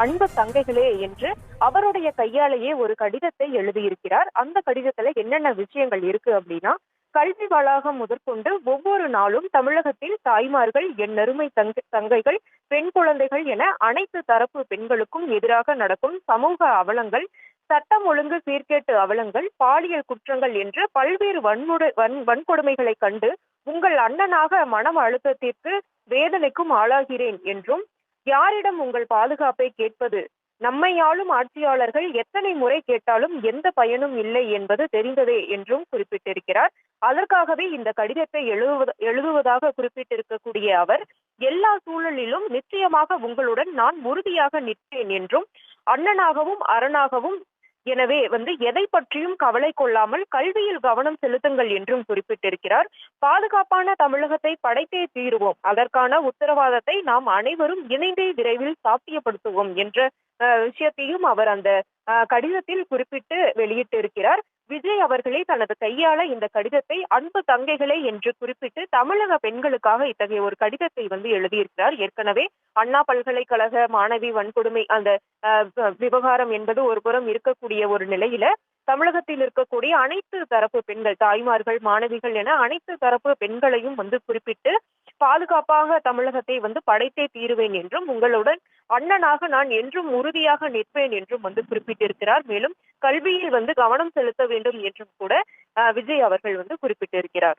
அன்பு தங்கைகளே என்று அவருடைய கையாலேயே ஒரு கடிதத்தை எழுதியிருக்கிறார். அந்த கடிதத்துல என்னென்ன விஷயங்கள் இருக்கு அப்படின்னா, கல்வி வளாகம் முதற்கொண்டு ஒவ்வொரு நாளும் தமிழகத்தில் தாய்மார்கள், என் அருமை தங்கைகள், பெண் குழந்தைகள் என அனைத்து தரப்பு பெண்களுக்கும் எதிராக நடக்கும் சமூக அவலங்கள், சட்டம் ஒழுங்கு சீர்கேட்டு அவலங்கள், பாலியல் குற்றங்கள் என்ற பல்வேறு வன்கொடுமைகளை கண்டு உங்கள் அண்ணனாக மனம் அழுத்தத்திற்கு வேதனைக்கும் ஆளாகிறேன் என்றும், யாரிடம் உங்கள் பாதுகாப்பை கேட்பது, நம்மை ஆளும் ஆட்சியாளர்கள் எத்தனை முறை கேட்டாலும் எந்த பயனும் இல்லை என்பது தெரிந்ததே என்றும் குறிப்பிட்டிருக்கிறார். அதற்காகவே இந்த கடிதத்தை எழுதுவதாக குறிப்பிட்டிருக்கக்கூடிய அவர், எல்லா சூழலிலும் நிச்சயமாக உங்களுடன் நான் உறுதியாக நிற்பேன் என்றும், அண்ணனாகவும் அரணாகவும் எனவே எதை பற்றியும் கவலை கொள்ளாமல் கல்வியில் கவனம் செலுத்துங்கள் என்றும் குறிப்பிட்டிருக்கிறார். பாதுகாப்பான தமிழகத்தை படைத்தே தீருவோம், அதற்கான உத்தரவாதத்தை நாம் அனைவரும் இணைந்தே விரைவில் சாத்தியப்படுத்துவோம் என்ற விஷயத்தையும் அவர் அந்த கடிதத்தில் குறிப்பிட்டு வெளியிட்டிருக்கிறார். விஜய் அவர்களே தனது கையால இந்த கடிதத்தை அன்பு தங்கைகளே என்று குறிப்பிட்டு தமிழக பெண்களுக்காக இத்தகைய ஒரு கடிதத்தை எழுதியிருக்கிறார். ஏற்கனவே அண்ணா பல்கலைக்கழக மாணவி வன்கொடுமை அந்த விவகாரம் என்பது ஒரு புறம் இருக்கக்கூடிய ஒரு நிலையில, தமிழகத்தில் இருக்கக்கூடிய அனைத்து தரப்பு பெண்கள், தாய்மார்கள், மாணவிகள் என அனைத்து தரப்பு பெண்களையும் குறிப்பிட்டு பாதுகாப்பாக தமிழகத்தை படைத்தே தீருவேன் என்றும், உங்களுடன் அண்ணனாக நான் என்றும் உறுதியாக நிற்பேன் என்றும் குறிப்பிட்டிருக்கிறார். மேலும் கல்வியில் கவனம் செலுத்த வேண்டும் என்றும் கூட விஜய் அவர்கள் குறிப்பிட்டிருக்கிறார்.